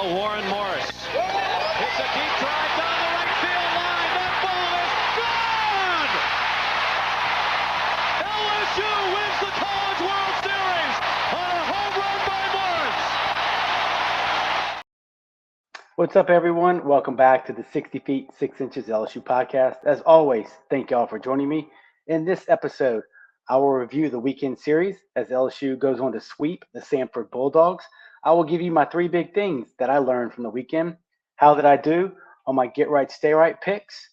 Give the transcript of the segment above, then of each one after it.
Warren Morris. It's a deep drive down the right field line. That ball is gone! LSU wins the College World Series on a home run by Morris. What's up, everyone? Welcome back to the 60 Feet 6 Inches LSU podcast. As always, thank y'all for joining me. In this episode, I will review the weekend series as LSU goes on to sweep the Samford Bulldogs. I will give you my three big things that I learned from the weekend. How did I do on my Get Right, Stay Right picks,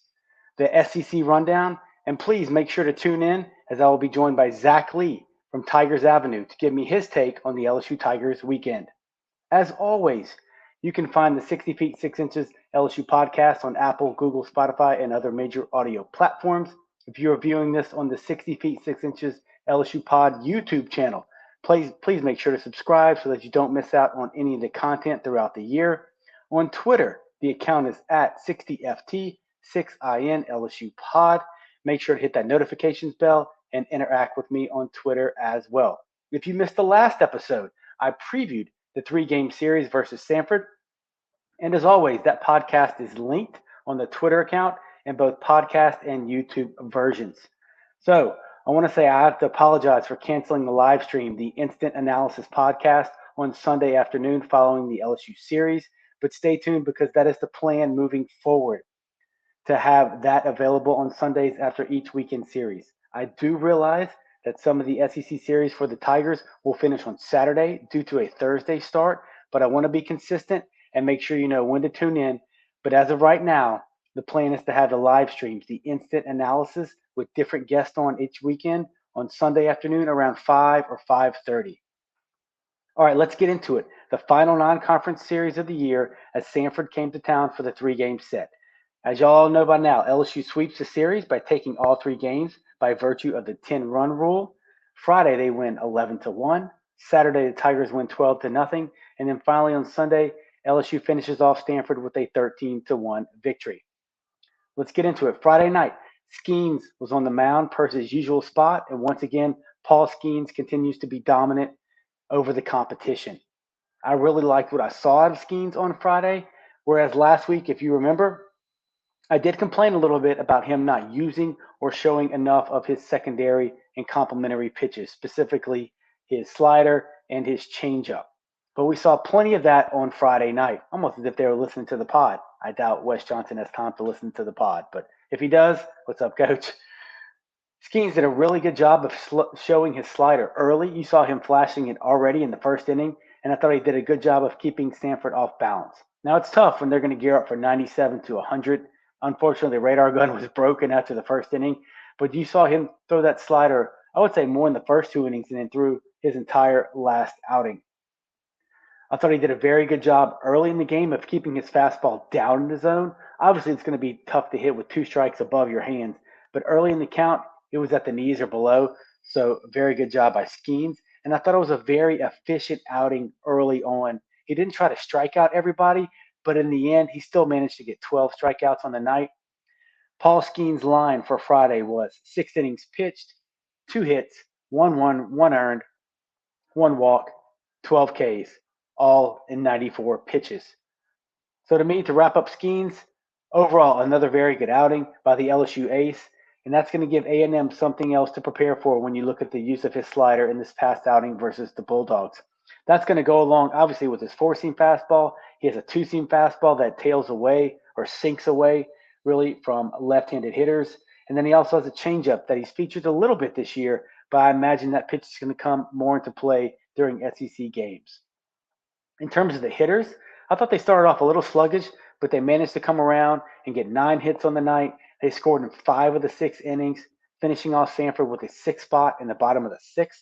the SEC rundown, and please make sure to tune in as I will be joined by Zach Lee from Tigers Avenue to give me his take on the LSU Tigers weekend. As always, you can find the 60 Feet 6 Inches LSU podcast on Apple, Google, Spotify, and other major audio platforms. If you are viewing this on the 60 Feet 6 Inches LSU Pod YouTube channel, please make sure to subscribe so that you don't miss out on any of the content throughout the year. On Twitter, the account is at 60FT6IN LSU Pod. Make sure to hit that notifications bell and interact with me on Twitter as well. If you missed the last episode, I previewed the three-game series versus Samford. And as always, that podcast is linked on the Twitter account in both podcast and YouTube versions. So I want to say I have to apologize for canceling the live stream, the Instant Analysis podcast on Sunday afternoon following the LSU series. But stay tuned because that is the plan moving forward, to have that available on Sundays after each weekend series. I do realize that some of the SEC series for the Tigers will finish on Saturday due to a Thursday start, but I want to be consistent and make sure you know when to tune in. But as of right now, the plan is to have the live streams, the instant analysis with different guests on each weekend on Sunday afternoon around 5 or 5:30. All right, let's get into it. The final non-conference series of the year as Samford came to town for the three-game set. As y'all know by now, LSU sweeps the series by taking all three games by virtue of the 10-run rule. Friday, they win 11-1. Saturday, the Tigers win 12-0. And then finally on Sunday, LSU finishes off Samford with a 13-1 victory. Let's get into it. Friday night, Skeens was on the mound per his usual spot. And once again, Paul Skeens continues to be dominant over the competition. I really liked what I saw out of Skeens on Friday, whereas last week, if you remember, I did complain a little bit about him not using or showing enough of his secondary and complementary pitches, specifically his slider and his changeup. But we saw plenty of that on Friday night, almost as if they were listening to the pod. I doubt Wes Johnson has time to listen to the pod, but if he does, what's up, Coach? Skeens did a really good job of showing his slider early. You saw him flashing it already in the first inning, and I thought he did a good job of keeping Samford off balance. Now, it's tough when they're going to gear up for 97-100. Unfortunately, the radar gun was broken after the first inning, but you saw him throw that slider, I would say, more in the first two innings and then through his entire last outing. I thought he did a very good job early in the game of keeping his fastball down in the zone. Obviously, it's going to be tough to hit with two strikes above your hands, but early in the count, it was at the knees or below, so very good job by Skeens. And I thought it was a very efficient outing early on. He didn't try to strike out everybody, but in the end, he still managed to get 12 strikeouts on the night. Paul Skeens' line for Friday was 6 innings pitched, 2 hits, 1 earned, 1 walk, 12 Ks, all in 94 pitches. So to me, to wrap up Skeens, overall, another very good outing by the LSU ace. And that's going to give A&M something else to prepare for when you look at the use of his slider in this past outing versus the Bulldogs. That's going to go along, obviously, with his four-seam fastball. He has a two-seam fastball that tails away or sinks away, really, from left-handed hitters. And then he also has a changeup that he's featured a little bit this year, but I imagine that pitch is going to come more into play during SEC games. In terms of the hitters, I thought they started off a little sluggish, but they managed to come around and get 9 hits on the night. They scored in 5 of the 6 innings, finishing off Samford with a 6th spot in the bottom of the 6th.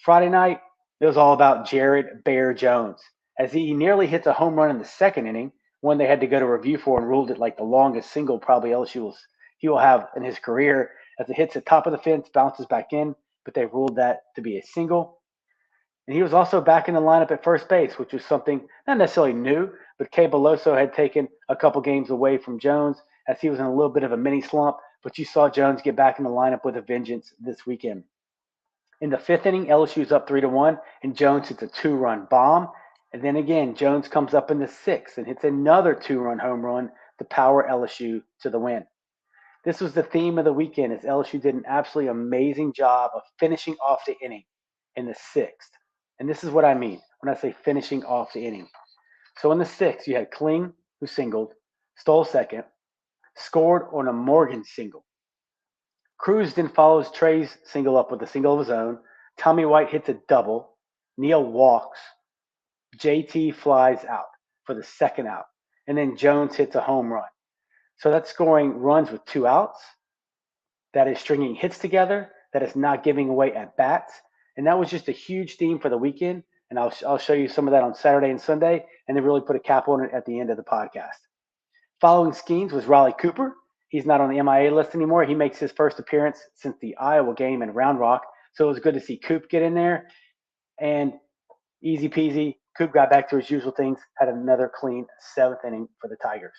Friday night, it was all about Jared Bear Jones, as he nearly hits a home run in the 2nd inning, one they had to go to review for and ruled it like the longest single probably LSU he will have in his career, as it hits the top of the fence, bounces back in, but they ruled that to be a single. And he was also back in the lineup at first base, which was something not necessarily new, but Kay Beloso had taken a couple games away from Jones as he was in a little bit of a mini slump, but you saw Jones get back in the lineup with a vengeance this weekend. In the 5th inning, LSU's up 3-1, and Jones hits a 2-run bomb, And then again, Jones comes up in the sixth and hits another 2-run home run to power LSU to the win. This was the theme of the weekend as LSU did an absolutely amazing job of finishing off the inning in the sixth. And this is what I mean when I say finishing off the inning. So in the sixth, you had Kling, who singled, stole second, scored on a Morgan single. Cruz then follows Trey's single up with a single of his own. Tommy White hits a double. Neal walks. JT flies out for the second out. And then Jones hits a home run. So that's scoring runs with 2 outs. That is stringing hits together. That is not giving away at bats. And that was just a huge theme for the weekend. And I'll show you some of that on Saturday and Sunday, and then really put a cap on it at the end of the podcast. Following Skeens was Raleigh Cooper. He's not on the MIA list anymore. He makes his first appearance since the Iowa game in Round Rock. So it was good to see Coop get in there. And easy peasy, Coop got back to his usual things, had another clean 7th inning for the Tigers.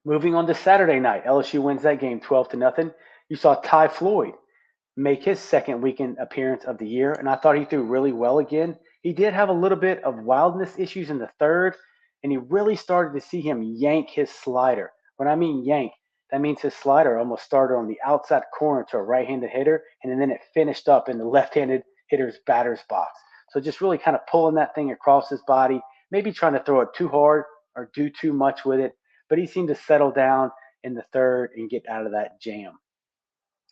Moving on to Saturday night, LSU wins that game 12-0. You saw Ty Floyd make his second weekend appearance of the year, and I thought he threw really well again. He did have a little bit of wildness issues in the third, and you really started to see him yank his slider. When I mean yank, that means his slider almost started on the outside corner to a right-handed hitter, and then it finished up in the left-handed hitter's batter's box. So just really kind of pulling that thing across his body, maybe trying to throw it too hard or do too much with it, but he seemed to settle down in the third and get out of that jam.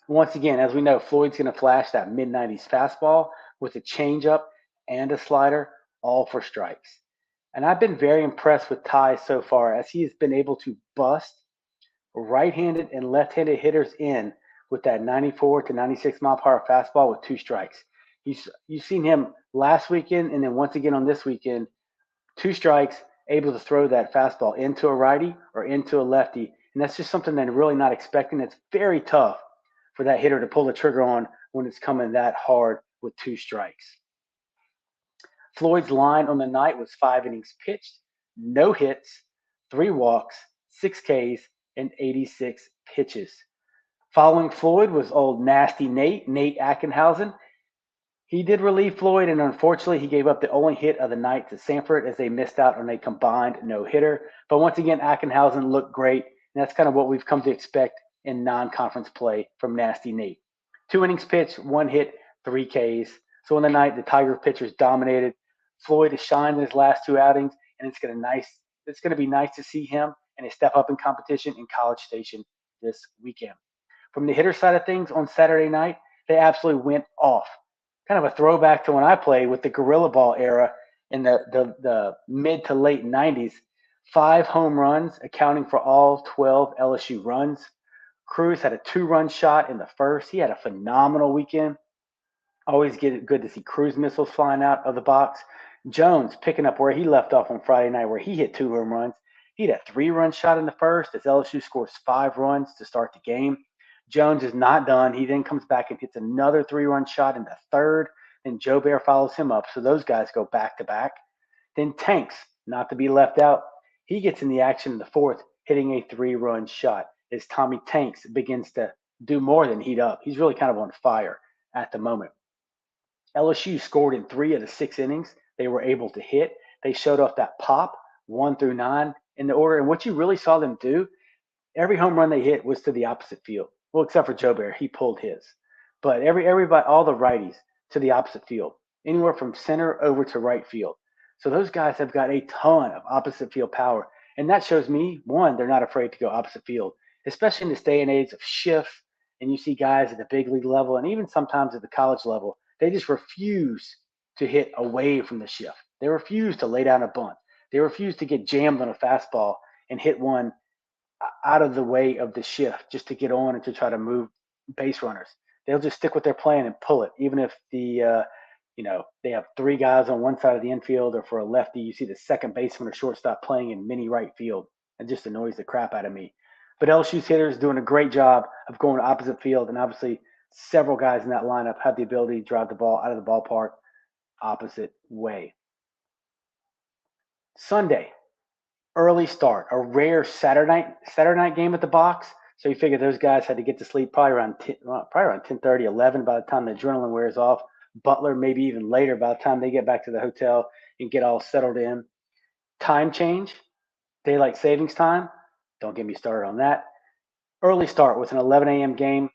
Once again, as we know, Floyd's going to flash that mid-90s fastball with a changeup and a slider, all for strikes. And I've been very impressed with Ty so far as he has been able to bust right-handed and left-handed hitters in with that 94 to 96 mile per hour fastball with 2 strikes. You've seen him last weekend and then once again on this weekend, 2 strikes, able to throw that fastball into a righty or into a lefty. And that's just something that I'm really not expecting. It's very tough for that hitter to pull the trigger on when it's coming that hard with 2 strikes. Floyd's line on the night was 5 innings pitched, no hits, 3 walks, 6 Ks, and 86 pitches. Following Floyd was old nasty Nate Ackenhausen. He did relieve Floyd, and unfortunately, he gave up the only hit of the night to Samford as they missed out on a combined no-hitter. But once again, Ackenhausen looked great, and that's kind of what we've come to expect in non-conference play from Nasty Nate. 2 innings pitched, 1 hit, 3 Ks. So on the night, the Tiger pitchers dominated. Floyd has shined in his last 2 outings, and it's going to be nice to see him and a step up in competition in College Station this weekend. From the hitter side of things on Saturday night, they absolutely went off. Kind of a throwback to when I played with the Gorilla Ball era in the mid to late 90s. 5 home runs, accounting for all 12 LSU runs. Cruz had a 2-run shot in the first. He had a phenomenal weekend. Always good to see Cruz missiles flying out of the box. Jones picking up where he left off on Friday night, where he hit 2 home runs. He had a 3-run shot in the first as LSU scores 5 runs to start the game. Jones is not done. He then comes back and hits another 3-run shot in the third. Then Joe Bear follows him up. So those guys go back to back. Then Tanks, not to be left out, he gets in the action in the fourth, hitting a 3-run shot as Tommy Tanks begins to do more than heat up. He's really kind of on fire at the moment. LSU scored in 3 of the 6 innings. They were able to hit. They showed off that pop 1 through 9 in the order. And what you really saw them do, every home run they hit was to the opposite field. Well, except for Joe Bear, he pulled his. But everybody, all the righties to the opposite field, anywhere from center over to right field. So those guys have got a ton of opposite field power. And that shows me, one, they're not afraid to go opposite field, especially in this day and age of shifts. And you see guys at the big league level and even sometimes at the college level, they just refuse to hit away from the shift. They refuse to lay down a bunt. They refuse to get jammed on a fastball and hit one out of the way of the shift just to get on and to try to move base runners. They'll just stick with their plan and pull it, even if they have 3 guys on one side of the infield, or for a lefty, you see the second baseman or shortstop playing in mini right field. It just annoys the crap out of me. But LSU's hitters doing a great job of going to opposite field, and obviously several guys in that lineup have the ability to drive the ball out of the ballpark opposite way. Sunday, early start, a rare Saturday night game at the box. So you figure those guys had to get to sleep probably around 10:30, 11 by the time the adrenaline wears off. Butler maybe even later by the time they get back to the hotel and get all settled in. Time change, daylight savings time. Don't get me started on that. Early start with an 11 a.m. game,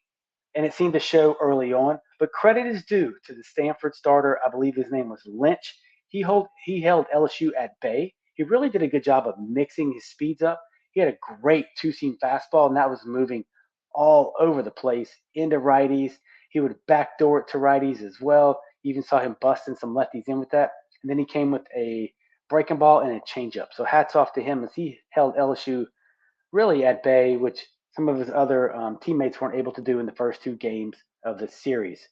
and it seemed to show early on. But credit is due to the Stanford starter. I believe his name was Lynch. He held LSU at bay. He really did a good job of mixing his speeds up. He had a great two-seam fastball, and that was moving all over the place into righties. He would backdoor it to righties as well. You even saw him busting some lefties in with that. And then he came with a breaking ball and a changeup. So hats off to him as he held LSU really at bay, which some of his other teammates weren't able to do in the first two games of the series.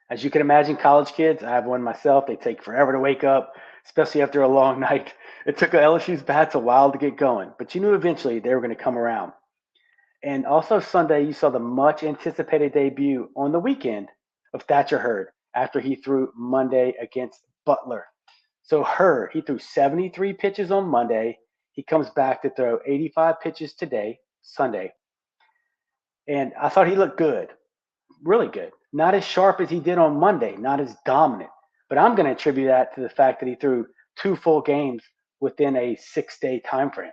As you can imagine, college kids, I have one myself, they take forever to wake up, especially after a long night. It took LSU's bats a while to get going, but you knew eventually they were going to come around. And also Sunday, you saw the much anticipated debut on the weekend of Thatcher Hurd after he threw Monday against Butler. So Hurd, he threw 73 pitches on Monday. He comes back to throw 85 pitches today, Sunday. And I thought he looked good, really good. Not as sharp as he did on Monday, not as dominant. But I'm going to attribute that to the fact that he threw two full games within a 6-day time frame.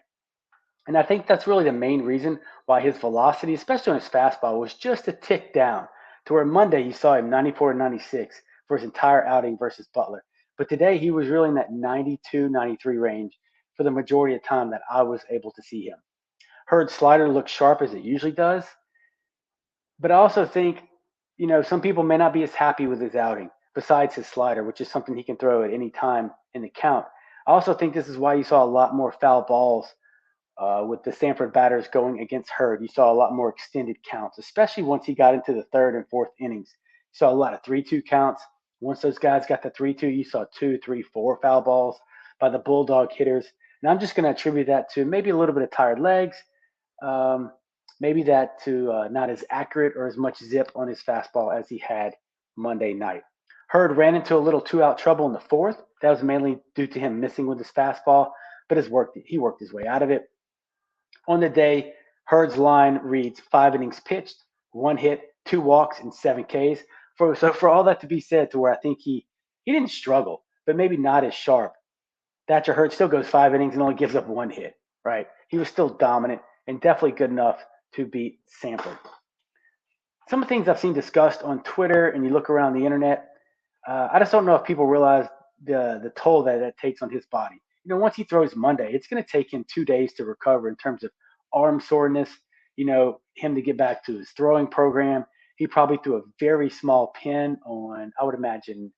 And I think that's really the main reason why his velocity, especially on his fastball, was just a tick down to where Monday you saw him 94 and 96 for his entire outing versus Butler. But today he was really in that 92, 93 range for the majority of the time that I was able to see him. Hurd's slider looked sharp as it usually does, but I also think, some people may not be as happy with his outing besides his slider, which is something he can throw at any time in the count. I also think this is why you saw a lot more foul balls with the Samford batters going against Hurd. You saw a lot more extended counts, especially once he got into the third and fourth innings. You saw a lot of 3-2 counts. Once those guys got the 3-2, you saw 2, 3, 4 foul balls by the Bulldog hitters. And I'm just going to attribute that to maybe a little bit of tired legs, um, maybe that to not as accurate or as much zip on his fastball as he had Monday night. Hurd ran into a little two-out trouble in the fourth. That was mainly due to him missing with his fastball, but he worked his way out of it. On the day, Hurd's line reads 5 innings pitched, 1 hit, 2 walks, and 7 Ks. So for all that to be said, to where I think he didn't struggle, but maybe not as sharp. Thatcher Hurd still goes 5 innings and only gives up 1 hit. Right? He was still dominant and definitely good enough to beat Samford. Some of the things I've seen discussed on Twitter and you look around the internet, I just don't know if people realize the toll that takes on his body. Once he throws Monday, it's going to take him 2 days to recover in terms of arm soreness. Him to get back to his throwing program. He probably threw a very small pin on, I would imagine,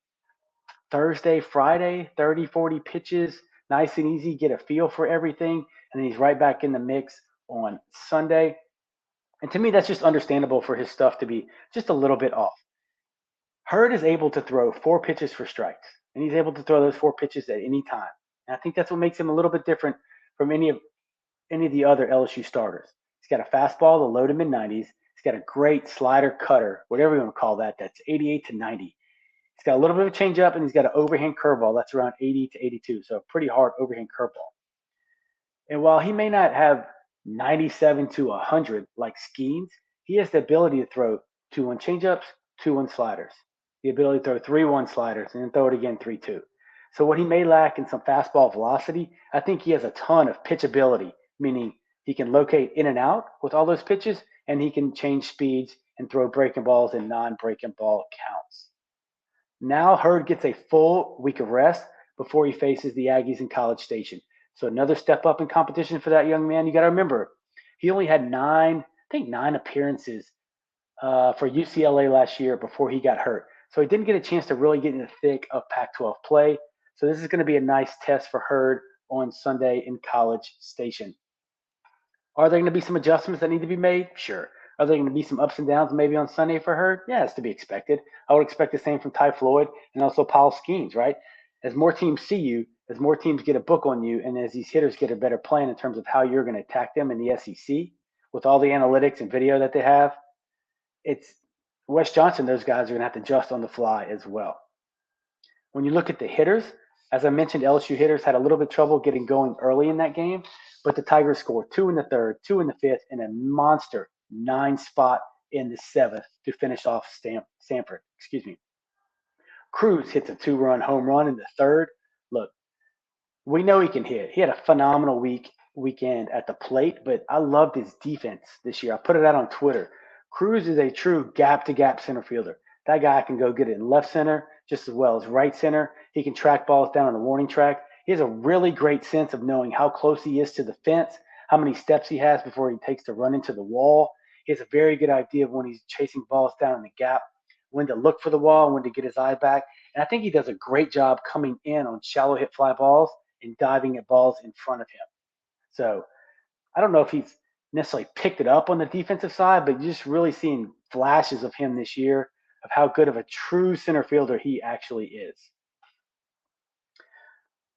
Thursday, Friday, 30, 40 pitches, nice and easy, get a feel for everything, and then he's right back in the mix on Sunday. And to me, that's just understandable for his stuff to be just a little bit off. Hurd is able to throw 4 pitches for strikes, and he's able to throw those 4 pitches at any time. And I think that's what makes him a little bit different from any of the other LSU starters. He's got a fastball, the low to mid 90s. He's got a great slider cutter, whatever you want to call that. That's 88 to 90. He's got a little bit of a changeup, and he's got an overhand curveball that's around 80 to 82. So a pretty hard overhand curveball. And while he may not have 97 to 100 like Skeens, he has the ability to throw 2-1 changeups, 2-1 sliders, the ability to throw 3-1 sliders, and then throw it again 3-2. So what he may lack in some fastball velocity, I think he has a ton of pitchability, meaning he can locate in and out with all those pitches, and he can change speeds and throw breaking balls and non-breaking ball counts. Now Hurd gets a full week of rest before he faces the Aggies in College Station. So another step up in competition for that young man. You got to remember, he only had nine appearances for UCLA last year before he got hurt. So he didn't get a chance to really get in the thick of Pac-12 play. So this is going to be a nice test for Hurd on Sunday in College Station. Are there going to be some adjustments that need to be made? Sure. Are there going to be some ups and downs maybe on Sunday for Hurd? Yeah, it's to be expected. I would expect the same from Ty Floyd and also Paul Skeens, right? As more teams see you, as more teams get a book on you, and as these hitters get a better plan in terms of how you're going to attack them in the SEC with all the analytics and video that they have, it's Wes Johnson, those guys are going to have to adjust on the fly as well. When you look at the hitters, as I mentioned, LSU hitters had a little bit of trouble getting going early in that game, but the Tigers scored 2 in the third, 2 in the fifth, and a monster 9 spot in the seventh to finish off Samford. Cruz hits a 2-run home run in the third. Look, we know he can hit. He had a phenomenal weekend at the plate, but I loved his defense this year. I put it out on Twitter. Cruz is a true gap to gap center fielder. That guy can go get it in left center just as well as right center. He can track balls down on the warning track. He has a really great sense of knowing how close he is to the fence, how many steps he has before he takes to run into the wall. He has a very good idea of when he's chasing balls down in the gap, when to look for the wall, and when to get his eye back. And I think he does a great job coming in on shallow hit fly balls and diving at balls in front of him. So I don't know if he's necessarily picked it up on the defensive side, but you're just really seeing flashes of him this year of how good of a true center fielder he actually is.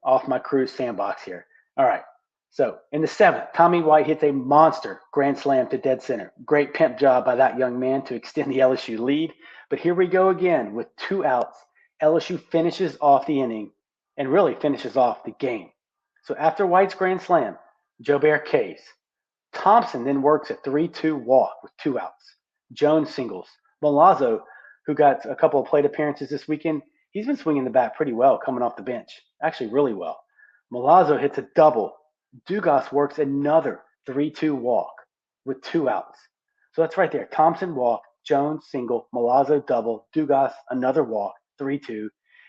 Off my Cruz sandbox here. All right. So in the seventh, Tommy White hits a monster grand slam to dead center. Great pimp job by that young man to extend the LSU lead. But here we go again with 2 outs. LSU finishes off the inning and really finishes off the game. So after White's grand slam, Jobert K's. Thompson then works a 3-2 walk with 2 outs. Jones singles. Milazzo, who got a couple of plate appearances this weekend, he's been swinging the bat pretty well coming off the bench. Actually, really well. Milazzo hits a double. Geaux works another 3-2 walk with 2 outs. So that's right there. Thompson walk, Jones single, Milazzo double, Geaux another walk, 3-2.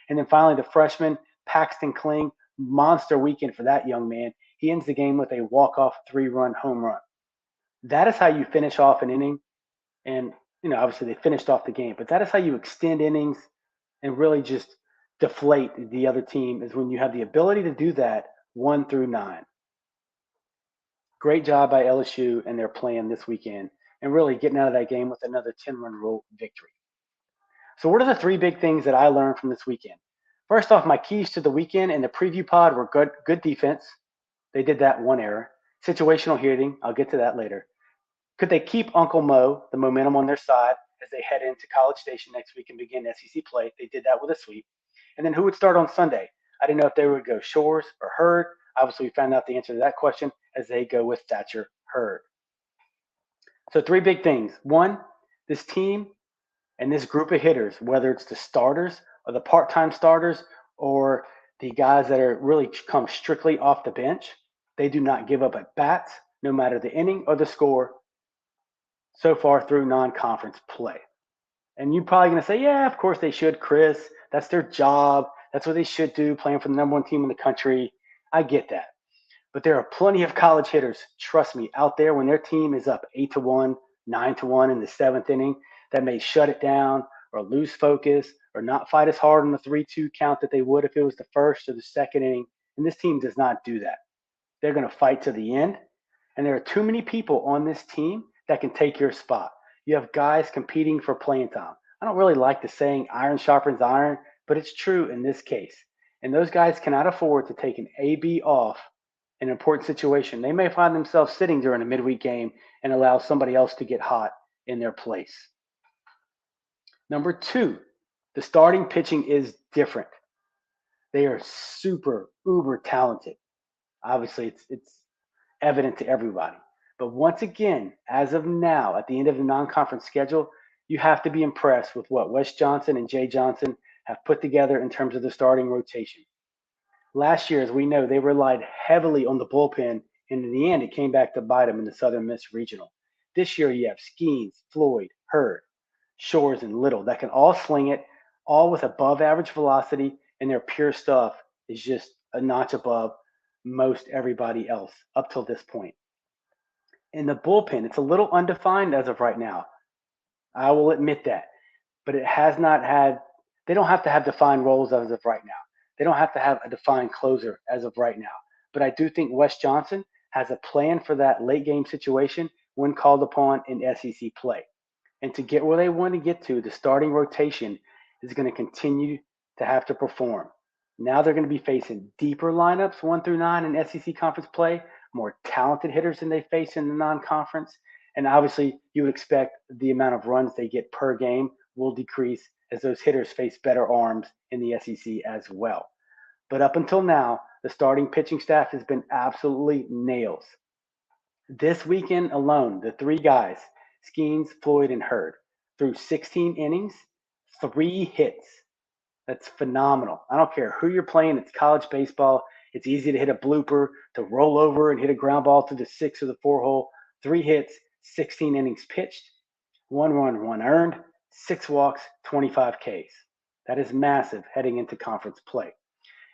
And then finally the freshman, Paxton Kling, monster weekend for that young man. He ends the game with a walk-off 3-run home run. That is how you finish off an inning. And, obviously they finished off the game, but that is how you extend innings and really just deflate the other team is when you have the ability to do that 1 through 9. Great job by LSU and their plan this weekend and really getting out of that game with another 10-run rule victory. So what are the 3 big things that I learned from this weekend? First off, my keys to the weekend and the preview pod were good defense. They did that 1 error. Situational hitting, I'll get to that later. Could they keep Uncle Mo, the momentum on their side, as they head into College Station next week and begin SEC play? They did that with a sweep. And then who would start on Sunday? I didn't know if they would go Shores or Hurd. Obviously, we found out the answer to that question as they go with Thatcher Hurd. So 3 big things. 1, this team and this group of hitters, whether it's the starters or the part-time starters or the guys that are really come strictly off the bench, they do not give up at bats, no matter the inning or the score, so far through non-conference play. And you're probably going to say, yeah, of course they should, Chris. That's their job. That's what they should do, playing for the number 1 team in the country. I get that. But there are plenty of college hitters, trust me, out there when their team is up 8-1, 9-1 in the 7th inning that may shut it down or lose focus or not fight as hard on the 3-2 count that they would if it was the first or the second inning. And this team does not do that. They're going to fight to the end. And there are too many people on this team that can take your spot. You have guys competing for playing time. I don't really like the saying iron sharpens iron, but it's true in this case. And those guys cannot afford to take an AB off in an important situation. They may find themselves sitting during a midweek game and allow somebody else to get hot in their place. Number 2, the starting pitching is different. They are super, uber talented. Obviously, it's evident to everybody. But once again, as of now, at the end of the non-conference schedule, you have to be impressed with what Wes Johnson and Jay Johnson have put together in terms of the starting rotation. Last year, as we know, they relied heavily on the bullpen, and in the end, it came back to bite them in the Southern Miss Regional. This year, you have Skeens, Floyd, Hurd, Shores, and Little that can all sling it, all with above-average velocity, and their pure stuff is just a notch above most everybody else up till this point. In the bullpen, it's a little undefined as of right now. I will admit that. But it has not had, they don't have to have defined roles as of right now. They don't have to have a defined closer as of right now. But I do think Wes Johnson has a plan for that late game situation when called upon in SEC play. And to get where they want to get to, the starting rotation is going to continue to have to perform. Now they're going to be facing deeper lineups 1 through 9 in SEC conference play, more talented hitters than they face in the non-conference. And obviously, you would expect the amount of runs they get per game will decrease as those hitters face better arms in the SEC as well. But up until now, the starting pitching staff has been absolutely nails. This weekend alone, the 3 guys, Skeens, Floyd, and Hurd, through 16 innings, 3 hits. That's phenomenal. I don't care who you're playing. It's college baseball. It's easy to hit a blooper, to roll over and hit a ground ball through the 6 or the 4 hole. 3 hits, 16 innings pitched, 1 run, 1 earned, 6 walks, 25 Ks. That is massive heading into conference play.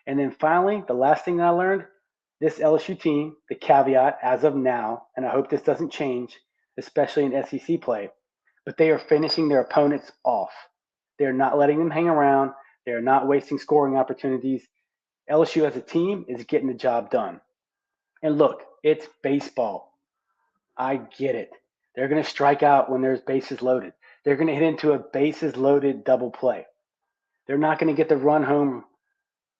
And then finally, the last thing I learned, this LSU team, the caveat as of now, and I hope this doesn't change, especially in SEC play, but they are finishing their opponents off. They're not letting them hang around. They're not wasting scoring opportunities. LSU as a team is getting the job done. And look, it's baseball. I get it. They're going to strike out when there's bases loaded. They're going to hit into a bases loaded double play. They're not going to get the run home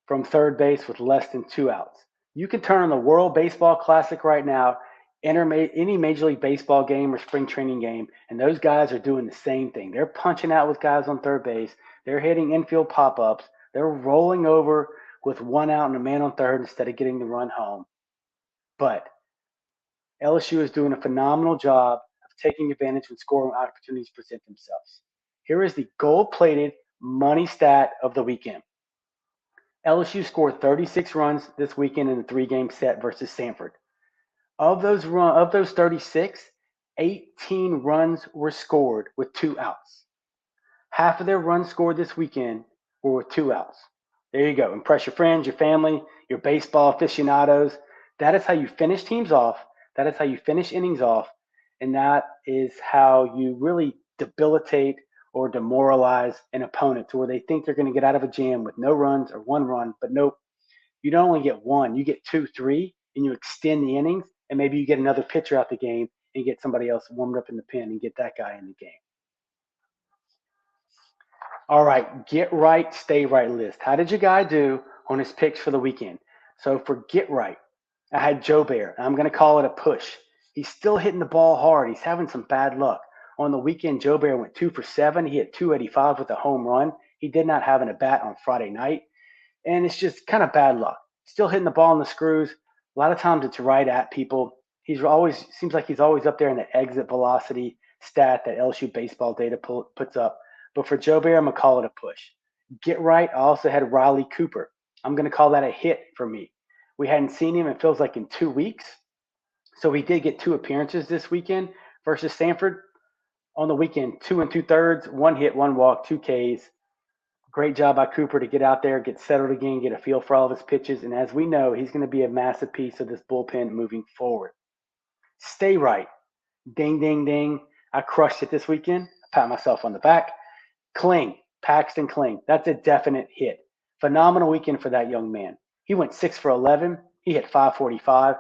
from third base with less than 2 outs. You can turn on the World Baseball Classic right now, enter any Major League Baseball game or spring training game, and those guys are doing the same thing. They're punching out with guys on third base. They're hitting infield pop-ups. They're rolling over with 1 out and a man on third instead of getting the run home. But LSU is doing a phenomenal job of taking advantage when scoring opportunities present themselves. Here is the gold-plated money stat of the weekend. LSU scored 36 runs this weekend in a 3-game set versus Samford. Of those 36, 18 runs were scored with 2 outs. Half of their runs scored this weekend were with 2 outs. There you go. Impress your friends, your family, your baseball aficionados. That is how you finish teams off. That is how you finish innings off. And that is how you really debilitate or demoralize an opponent to where they think they're going to get out of a jam with no runs or 1 run. But nope, you don't only get one, you get 2, 3, and you extend the innings. And maybe you get another pitcher out the game and get somebody else warmed up in the pen and get that guy in the game. All right, get right, stay right list. How did your guy do on his picks for the weekend? So for get right, I had Joe Bear. I'm going to call it a push. He's still hitting the ball hard. He's having some bad luck. On the weekend, Joe Bear went 2 for 7. He hit 285 with a home run. He did not have an at bat on Friday night. And it's just kind of bad luck. Still hitting the ball in the screws. A lot of times it's right at people. He's always seems like he's always up there in the exit velocity stat that LSU baseball data puts up. But for Joe Bear, I'm going to call it a push. Get right, I also had Riley Cooper. I'm going to call that a hit for me. We hadn't seen him, it feels like, in 2 weeks. So he did get 2 appearances this weekend versus Samford. On the weekend, 2 2/3, 1 hit, 1 walk, 2 Ks. Great job by Cooper to get out there, get settled again, get a feel for all of his pitches. And as we know, he's going to be a massive piece of this bullpen moving forward. Stay right. Ding, ding, ding. I crushed it this weekend. I pat myself on the back. Kling, Paxton Kling. That's a definite hit. Phenomenal weekend for that young man. He went 6 for 11. He hit 545,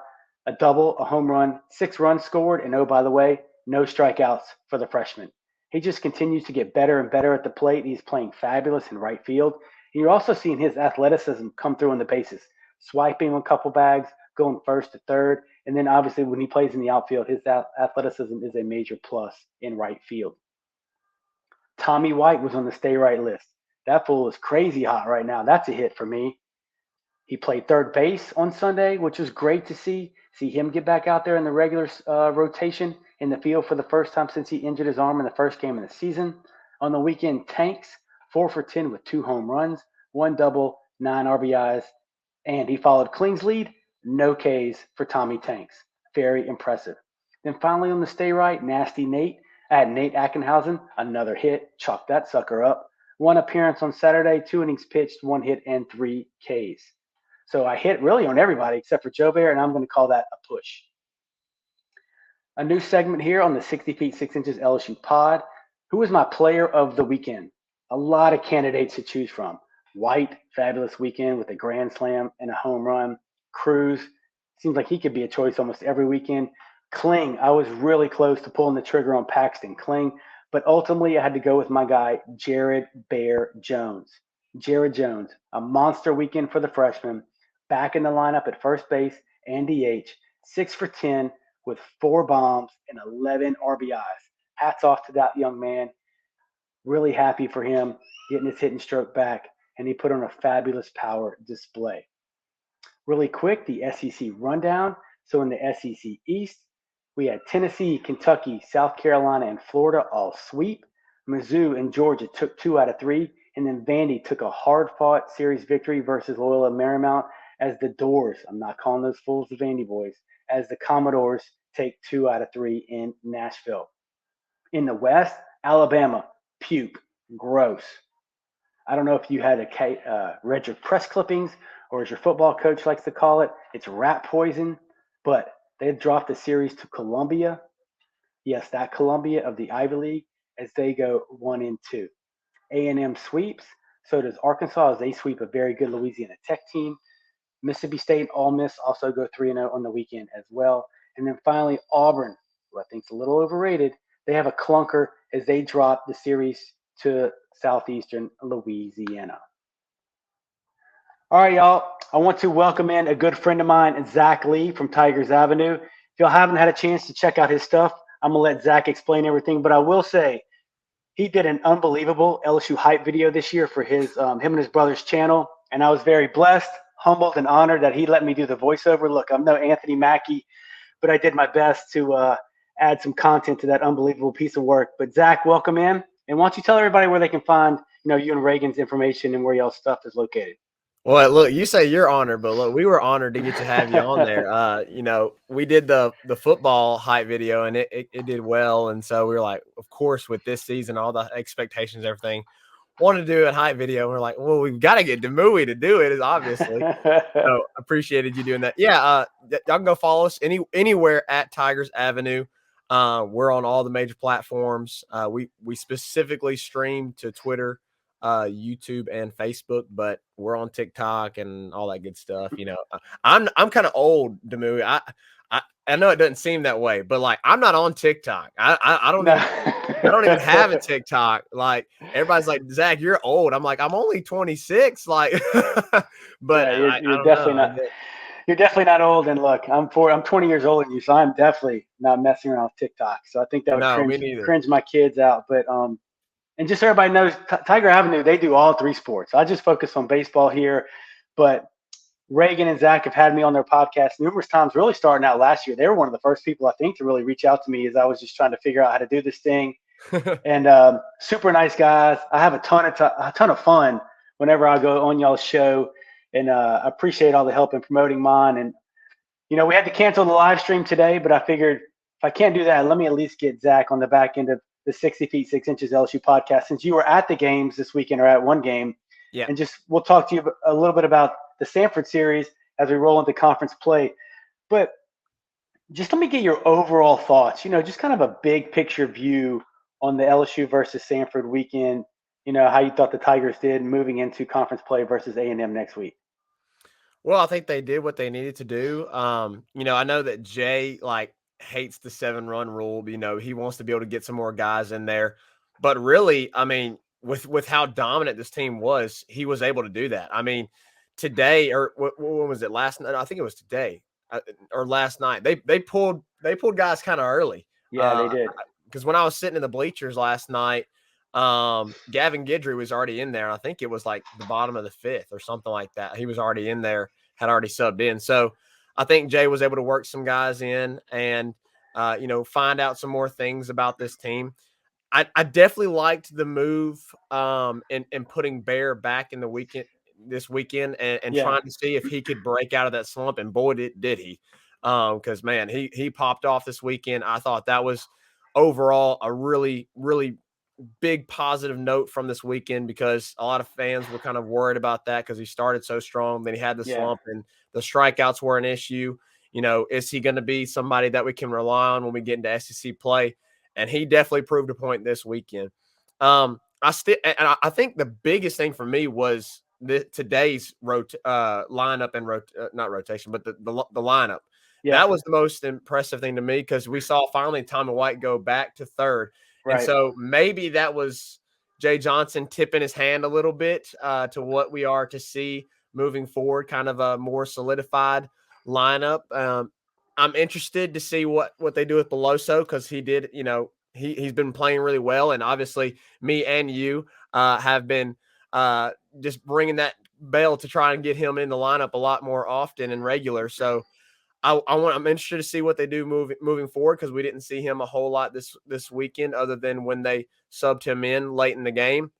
a double, a home run, 6 runs scored, and oh, by the way, no strikeouts for the freshman. He just continues to get better and better at the plate. He's playing fabulous in right field. And you're also seeing his athleticism come through on the bases, swiping a couple bags, going first to third. And then obviously when he plays in the outfield, his athleticism is a major plus in right field. Tommy White was on the stay right list. That fool is crazy hot right now. That's a hit for me. He played third base on Sunday, which was great to see him get back out there in the regular rotation in the field for the first time since he injured his arm in the first game of the season. On the weekend, Tanks, 4 for 10 with 2 home runs, 1 double, 9 RBIs, and he followed Kling's lead, no Ks for Tommy Tanks. Very impressive. Then finally on the stay right, Nasty Nate. I had Nate Ackenhausen, another hit, chalk that sucker up. 1 appearance on Saturday, 2 innings pitched, 1 hit, and 3 Ks. So I hit really on everybody except for Joe Bear, and I'm going to call that a push. A new segment here on the 60 feet 6 inches LSU pod. Who was my player of the weekend? A lot of candidates to choose from. White, fabulous weekend with a grand slam and a home run. Cruz, seems like he could be a choice almost every weekend. Kling, I was really close to pulling the trigger on Paxton Kling, but ultimately I had to go with my guy, Jared Bear Jones. Jared Jones, a monster weekend for the freshman, back in the lineup at first base and DH, 6 for 10 with 4 bombs and 11 RBIs. Hats off to that young man. Really happy for him getting his hitting stroke back, and he put on a fabulous power display. Really quick, the SEC rundown. So in the SEC East, we had Tennessee, Kentucky, South Carolina, and Florida all sweep. Mizzou and Georgia took 2 out of 3 And then Vandy took a hard-fought series victory versus Loyola Marymount as the Doors, I'm not calling those fools the Vandy boys, as the Commodores take 2 out of 3 in Nashville. In the West, Alabama, puke, gross. I don't know if you had read your press clippings or as your football coach likes to call it, it's rat poison. But they dropped the series to Columbia. Yes, that Columbia of the Ivy League as they go 1-2. A&M sweeps. So does Arkansas as they sweep a very good Louisiana Tech team. Mississippi State and Ole Miss also go 3-0 on the weekend as well. And then finally, Auburn, who I think is a little overrated, they have a clunker as they drop the series to Southeastern Louisiana. All right, y'all. I want to welcome in a good friend of mine, Zach Lee from Tigers Avenue. If y'all haven't had a chance to check out his stuff, I'm going to let Zach explain everything. But I will say, he did an unbelievable LSU hype video this year for him and his brother's channel. And I was very blessed, humbled, and honored that he let me do the voiceover. Look, I'm no Anthony Mackie, but I did my best to add some content to that unbelievable piece of work. But Zach, welcome in. And why don't you tell everybody where they can find, you and Reagan's information and where y'all's stuff is located? Well, look, you say you're honored, but look, we were honored to get to have you on there. We did the football hype video and it did well. And so we were like, of course, with this season, all the expectations, everything, wanted to do a hype video. And we're like, well, we've got to get Demooey to do it, is obviously. So appreciated you doing that. Yeah, y'all can go follow us anywhere at Tigers Avenue. We're on all the major platforms. We specifically stream to Twitter, YouTube and Facebook, but we're on TikTok and all that good stuff. I'm kind of old, Demooey. I know it doesn't seem that way, but like I'm not on TikTok. I don't even have a TikTok. Like everybody's like, Zach, you're old. I'm like, I'm only 26. Like, but yeah, you're I don't definitely know. not. You're definitely not old. And look, I'm 20 years older than you, so I'm definitely not messing around with TikTok. So I think that would No, me neither. cringe my kids out. But and just so everybody knows, Tiger Avenue, they do all three sports. I just focus on baseball here, but Reagan and Zach have had me on their podcast numerous times, really starting out last year. They were one of the first people, I think, to really reach out to me as I was just trying to figure out how to do this thing. And super nice guys. I have a ton of fun whenever I go on y'all's show, and I appreciate all the help in promoting mine. And we had to cancel the live stream today, but I figured if I can't do that, let me at least get Zach on the back end of the 60 feet 6 inches LSU podcast, since you were at the games this weekend or at one game. Yeah. And we'll talk to you a little bit about the Samford series as we roll into conference play. But just let me get your overall thoughts, just kind of a big picture view on the LSU versus Samford weekend, how you thought the Tigers did moving into conference play versus A&M next week. Well, I think they did what they needed to do. I know that Jay hates the 7-run rule. He wants to be able to get some more guys in there. But really, I mean, with how dominant this team was, he was able to do that. I mean, today or when was it last night? I think it was today or last night. They pulled guys kind of early. Yeah, they did. Because when I was sitting in the bleachers last night, Gavin Guidry was already in there. I think it was like the bottom of the 5th or something like that. He was already in there, had already subbed in. So I think Jay was able to work some guys in and, find out some more things about this team. I definitely liked the move in putting Bear back in this weekend and trying to see if he could break out of that slump. And boy, did he. Because, man, he popped off this weekend. I thought that was overall a really, really big positive note from this weekend, because a lot of fans were kind of worried about that because he started so strong. Then he had the slump and the strikeouts were an issue. Is he going to be somebody that we can rely on when we get into SEC play? And he definitely proved a point this weekend. I think the biggest thing for me was today's lineup and not rotation, but the lineup. Yeah. That was the most impressive thing to me, because we saw finally Tommy White go back to third. Right. And so maybe that was Jay Johnson tipping his hand a little bit to what we are to see moving forward, kind of a more solidified lineup. I'm interested to see what they do with Beloso, because he did, he's been playing really well. And obviously me and you have been just ringing that bell to try and get him in the lineup a lot more often and regular. So I'm interested to see what they do moving forward, because we didn't see him a whole lot this weekend, other than when they subbed him in late in the game.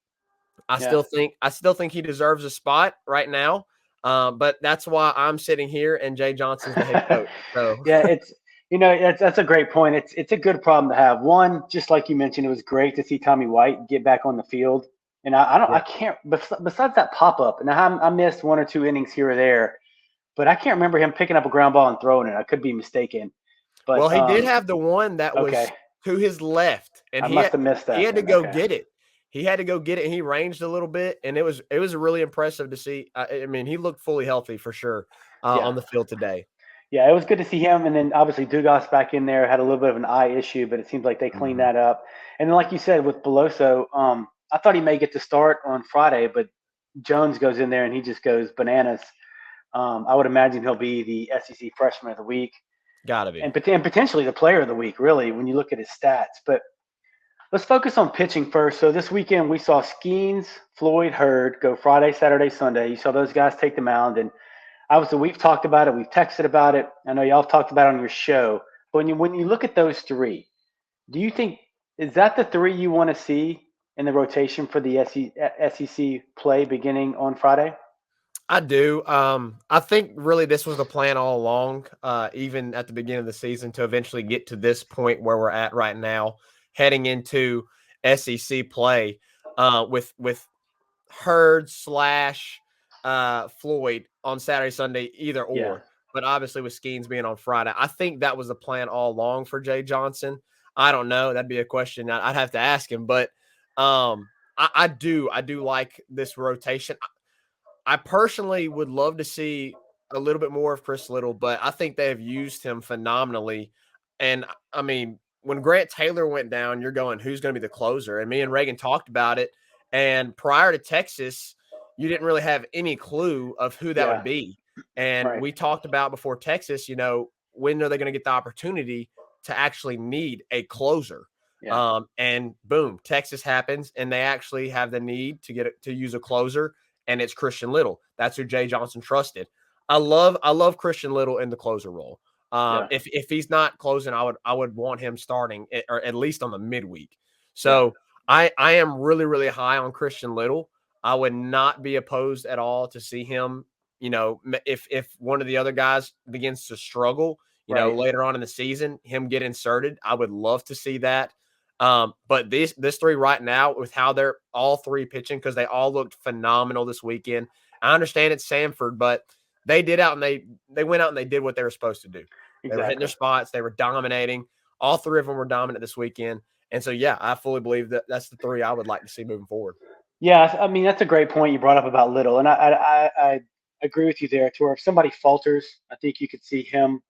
I Yeah. still think he deserves a spot right now. But that's why I'm sitting here and Jay Johnson's the head coach. So Yeah, that's a great point. It's a good problem to have. One, just like you mentioned, it was great to see Tommy White get back on the field. And I yeah. can't, besides that pop up, and I missed one or two innings here or there, but I can't remember him picking up a ground ball and throwing it. I could be mistaken, Well, but he did have the one that was okay, to his left, and I must have missed he that had to then. go Okay, get it. He had to go get it, and he ranged a little bit, and it was really impressive to see. I mean, he looked fully healthy for sure yeah, on the field today. yeah, it was good to see him. And then obviously Dugas back in there had a little bit of an eye issue, but it seems like they cleaned Mhm. that up. And then, like you said, with Beloso, I thought he may get to start on Friday, but Jones goes in there and he just goes bananas. I would imagine he'll be the SEC Freshman of the Week Gotta be. and potentially the Player of the Week, really, when you look at his stats. But let's focus on pitching first. So this weekend we saw Skeens, Floyd, Hurd go Friday, Saturday, Sunday. You saw those guys take the mound, and obviously we've talked about it, we've texted about it. I know y'all have talked about it on your show. But when you look at those three, do you think is that the three you want to see in the rotation for the SEC play beginning on Friday? I do. I think really this was the plan all along, even at the beginning of the season, to eventually get to this point where we're at right now, heading into SEC play, with Hurd slash Floyd on Saturday, Sunday, either Yeah, or. But obviously with Skeens being on Friday, I think that was the plan all along for Jay Johnson. I don't know. That'd be a question I'd have to ask him. But I do like this rotation. I personally would love to see a little bit more of Chris Little, but I think they have used him phenomenally. And I mean, when Grant Taylor went down, you're going, who's going to be the closer? And me and Reagan talked about it. And prior to Texas, you didn't really have any clue of who that yeah, would be. And right, we talked about before Texas, when are they going to get the opportunity to actually need a closer? yeah, And boom, Texas happens, and they actually have the need to use a closer, and it's Christian Little. That's who Jay Johnson trusted. I love Christian Little in the closer role. yeah, If he's not closing, I would want him starting or at least on the midweek. yeah, So I am really really high on Christian Little. I would not be opposed at all to see him. If one of the other guys begins to struggle, right, later on in the season, him get inserted. I would love to see that. But this three right now, with how they're all three pitching, because they all looked phenomenal this weekend. I understand it's Samford, but they did out and they went out and they did what they were supposed to do. They were hitting their exactly. spots. They were dominating. All three of them were dominant this weekend. And so, yeah, I fully believe that that's the three I would like to see moving forward. Yeah, I mean that's a great point you brought up about Little, and I agree with you there. To where if somebody falters, I think you could see him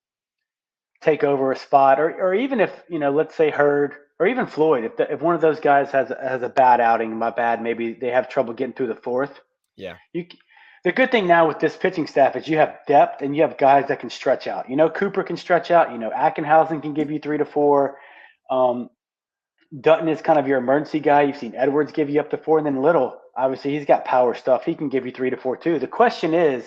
take over a spot, or even if let's say Hurd or even Floyd, if one of those guys has a bad outing, my bad, maybe they have trouble getting through the fourth. Yeah. You, the good thing now with this pitching staff is you have depth and you have guys that can stretch out. Cooper can stretch out. Ackenhausen can give you 3 to 4. Um, Dutton is kind of your emergency guy. You've seen Edwards give you up to 4, and then Little, obviously, he's got power stuff. He can give you 3 to 4 too. The question is,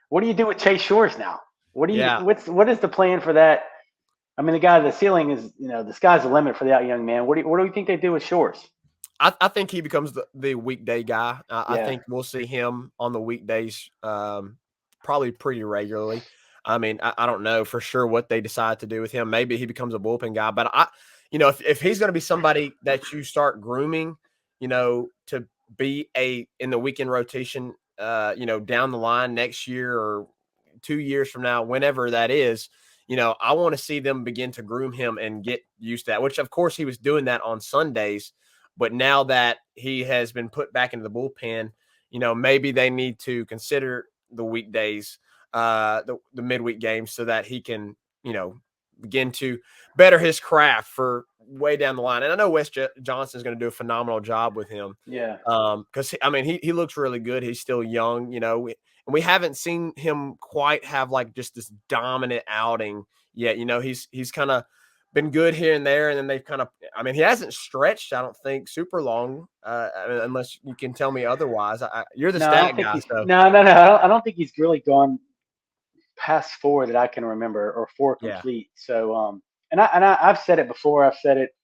what do you do with Chase Shores now? Yeah. What is the plan for that? I mean, the ceiling is, the sky's the limit for that young man. What do you think they do with Shores? I think he becomes the weekday guy. I Yeah, think we'll see him on the weekdays probably pretty regularly. I mean, I don't know for sure what they decide to do with him. Maybe he becomes a bullpen guy, but if he's going to be somebody that you start grooming, to be in the weekend rotation, down the line next year or 2 years from now, whenever that is, I want to see them begin to groom him and get used to that, which of course he was doing that on Sundays. But now that he has been put back into the bullpen, maybe they need to consider the weekdays, the midweek games, so that he can, begin to better his craft for way down the line. And I know Wes Johnson is going to do a phenomenal job with him. yeah, Because I mean, he looks really good. He's still young, and we haven't seen him quite have like just this dominant outing yet. He's kind of been good here and there, and then they've kind of. I mean, he hasn't stretched, I don't think, super long, unless you can tell me otherwise. You're the no, I don't stat think guy, he's so no. I don't think he's really gone past 4 that I can remember, or 4 yeah, complete. So, I've said it before. I've said it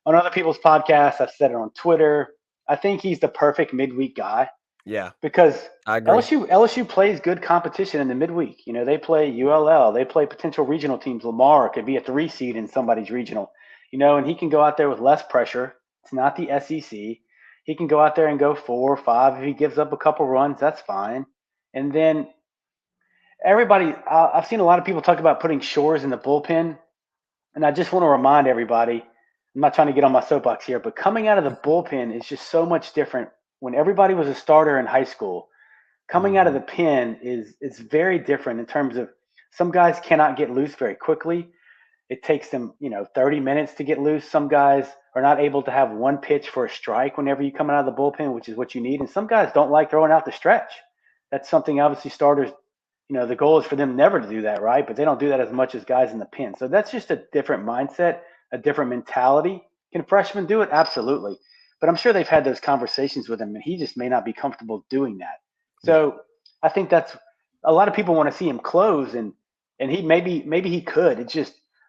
on other people's podcasts. I've said it on Twitter. I think he's the perfect midweek guy Yeah, because I agree. LSU plays good competition in the midweek. You know, they play ULL, they play potential regional teams. Lamar could be a 3 seed in somebody's regional. You know, and he can go out there with less pressure. It's not the SEC. He can go out there and go 4 or 5. If he gives up a couple runs, that's fine. And then everybody, I've seen a lot of people talk about putting Shores in the bullpen, and I just want to remind everybody. I'm not trying to get on my soapbox here, but coming out of the bullpen is just so much different. When everybody was a starter in high school, coming out of the pen is very different in terms of some guys cannot get loose very quickly. It takes them, 30 minutes to get loose. Some guys are not able to have one pitch for a strike whenever you come out of the bullpen, which is what you need. And some guys don't like throwing out the stretch. That's something obviously starters, the goal is for them never to do that, right? But they don't do that as much as guys in the pen. So that's just a different mindset, a different mentality. Can freshmen do it? Absolutely. But I'm sure they've had those conversations with him, and he just may not be comfortable doing that. So I think that's a lot of people want to see him close, and he maybe he could.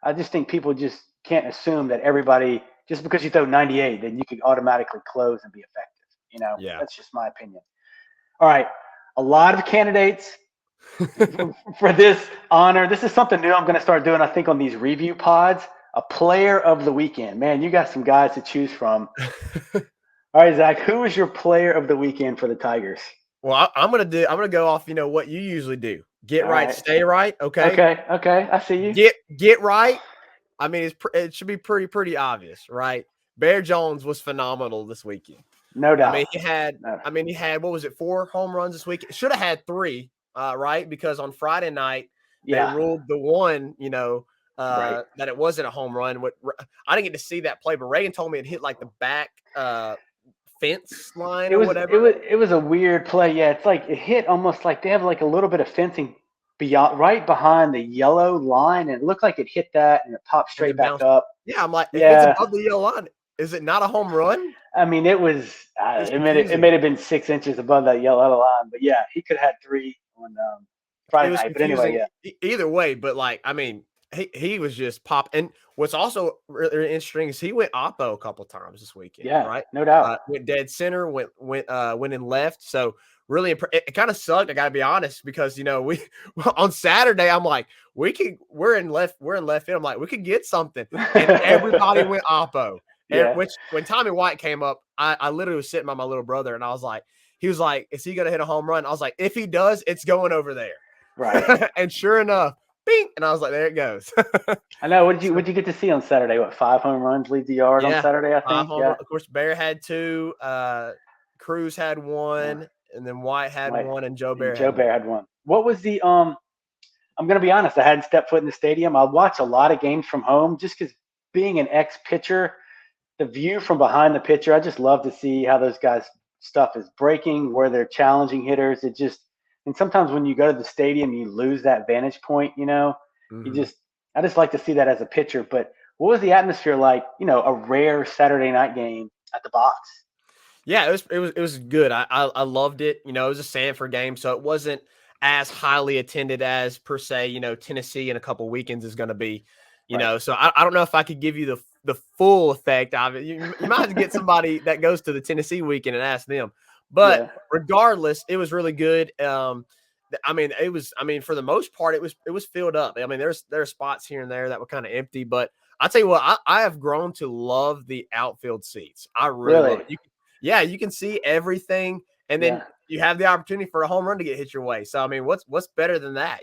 I just think people just can't assume that everybody just because you throw 98 then you could automatically close and be effective. Yeah. That's just my opinion. All right, a lot of candidates for this honor. This is something new I'm going to start doing, I think, on these review pods. A player of the weekend. Man, you got some guys to choose from. All right, Zach, who is your player of the weekend for the Tigers? Well, I'm gonna go off, what you usually do. Get right, stay right. Okay. Okay. I see you. Get right. I mean, it should be pretty obvious, right? Bear Jones was phenomenal this weekend. No doubt. He had what was it, 4 home runs this week? Should have had 3, right? Because on Friday night they ruled the one, right. that it wasn't a home run. I didn't get to see that play, but Reagan told me it hit like the back fence line or whatever. It was a weird play. Yeah, it's like it hit almost like they have like a little bit of fencing right behind the yellow line, and it looked like it hit that and it popped straight back up. Yeah, I'm like, if it's above the yellow line, is it not a home run? I mean, it was. It may have been 6 inches above that yellow line, but yeah, he could have had 3 on Friday night. But anyway, yeah. Either way, but like, I mean, he was just pop. And what's also really interesting is he went oppo a couple times this weekend. Yeah, right, no doubt. Went dead center, went in left. So really, it kind of sucked. I got to be honest because we on Saturday I'm like we're in left field. I'm like we could get something, and everybody went oppo. Yeah. Which when Tommy White came up, I literally was sitting by my little brother, and I was like, he was like, "Is he gonna hit a home run?" I was like, "If he does, it's going over there." Right. And sure enough, bing, and I was like, "There it goes." I know. What did you get to see on Saturday? What, 5 home runs lead the yard on Saturday? I think. Yeah. Of course, Bear had 2, Cruz had 1, and then White had 1, and Joe Bear had 1. What was the I'm gonna be honest. I hadn't stepped foot in the stadium. I watch a lot of games from home just because being an ex-pitcher. The view from behind the pitcher, I just love to see how those guys' stuff is breaking, where they're challenging hitters. And sometimes when you go to the stadium, you lose that vantage point. Mm-hmm. I just like to see that as a pitcher. But what was the atmosphere like? A rare Saturday night game at the box. Yeah, it was good. I loved it. It was a Samford game, so it wasn't as highly attended as per se. Tennessee in a couple weekends is going to be. So I don't know if I could give you the full effect of it. You might have to get somebody that goes to the Tennessee weekend and ask them. But regardless, it was really good. For the most part, it was filled up. I mean, there are spots here and there that were kind of empty, but I'll tell you what, I have grown to love the outfield seats. I really love it. You can see everything, and then you have the opportunity for a home run to get hit your way. So I mean, what's better than that,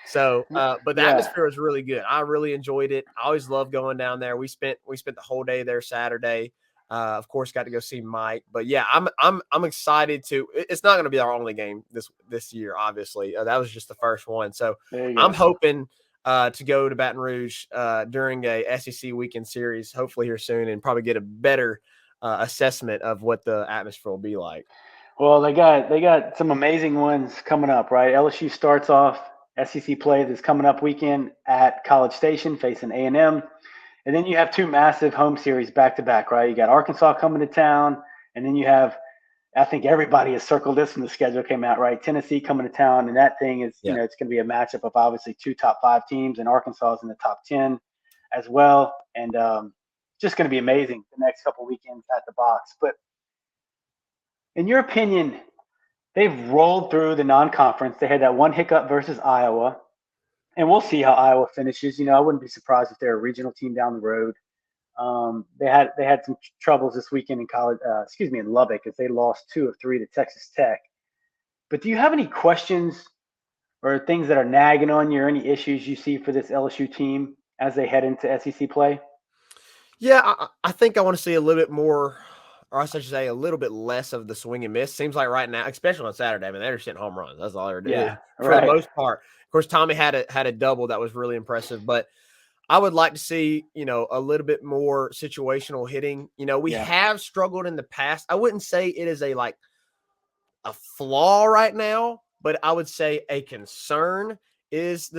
So, but the atmosphere was really good. I really enjoyed it. I always love going down there. We spent the whole day there Saturday. Of course, got to go see Mike. But yeah, I'm excited to. It's not going to be our only game this year, obviously. That was just the first one. So I'm hoping to go to Baton Rouge during a SEC weekend series, hopefully here soon, and probably get a better assessment of what the atmosphere will be like. Well, they got some amazing ones coming up, right? LSU starts off SEC play this coming up weekend at College Station facing A&M. And then you have 2 massive home series back-to-back, right? You got Arkansas coming to town, and then you have, I think everybody has circled this when the schedule came out, right? Tennessee coming to town, and that thing is, it's going to be a matchup of obviously 2 top 5 teams, and Arkansas is in the top 10 as well. And just going to be amazing the next couple weekends at the box. But In your opinion, they've rolled through the non-conference. They had that one hiccup versus Iowa, and we'll see how Iowa finishes. I wouldn't be surprised if they're a regional team down the road. They had some troubles this weekend in college. In Lubbock, as they lost 2 of 3 to Texas Tech. But do you have any questions or things that are nagging on you, or any issues you see for this LSU team as they head into SEC play? Yeah, I think I want to see a little bit more, or I should say a little bit less of the swing and miss. Seems like right now, especially on Saturday, I mean, they're just hitting home runs. That's all they're Yeah, doing for the right. most part. Of course, Tommy had a double that was really impressive, but I would like to see, a little bit more situational hitting. We Yeah, have struggled in the past. I wouldn't say it is a flaw right now, but I would say a concern is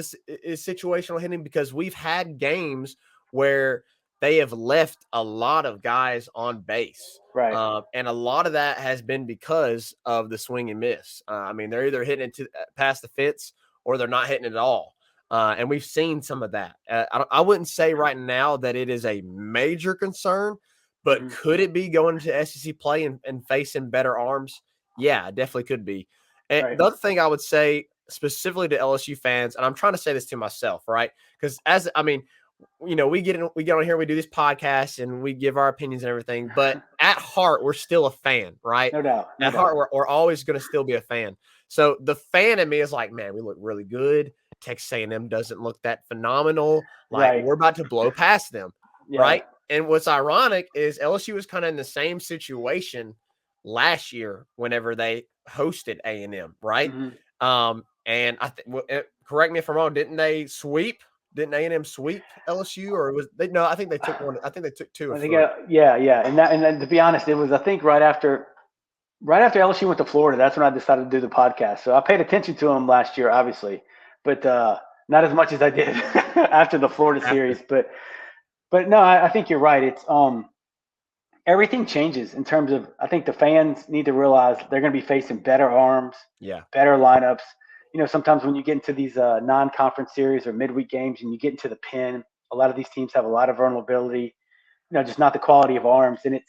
situational hitting, because we've had games where they have left a lot of guys on base. right. And a lot of that has been because of the swing and miss. I mean, they're either hitting it past the fence or they're not hitting it at all. And we've seen some of that. I wouldn't say right now that it is a major concern, but Mhm. could it be going to SEC play and facing better arms? Yeah, it definitely could be. And Right. the other thing I would say specifically to LSU fans, and I'm trying to say this to myself, right? Because we get on here, we do this podcast, and we give our opinions and everything. But at heart, we're still a fan, right? No doubt. No At doubt. heart, we're always going to still be a fan. So the fan in me is like, man, we look really good. Texas A&M doesn't look that phenomenal. Like, Right. we're about to blow past them, Yeah. right? And what's ironic is LSU was kind of in the same situation last year whenever they hosted A&M, right? Mhm. And I think, correct me if I'm wrong, didn't they sweep? Didn't A&M sweep LSU, or was they? No, I think they took one. I think they took 2 or I think 3. yeah, and then to be honest, it was, I think, right after LSU went to Florida. That's when I decided to do the podcast. So I paid attention to them last year, obviously, but not as much as I did after the Florida After, series. But no, I think you're right. It's everything changes in terms of, I think the fans need to realize they're going to be facing better arms, yeah, better lineups. Sometimes when you get into these non-conference series or midweek games and you get into the pen, a lot of these teams have a lot of vulnerability. Just not the quality of arms. And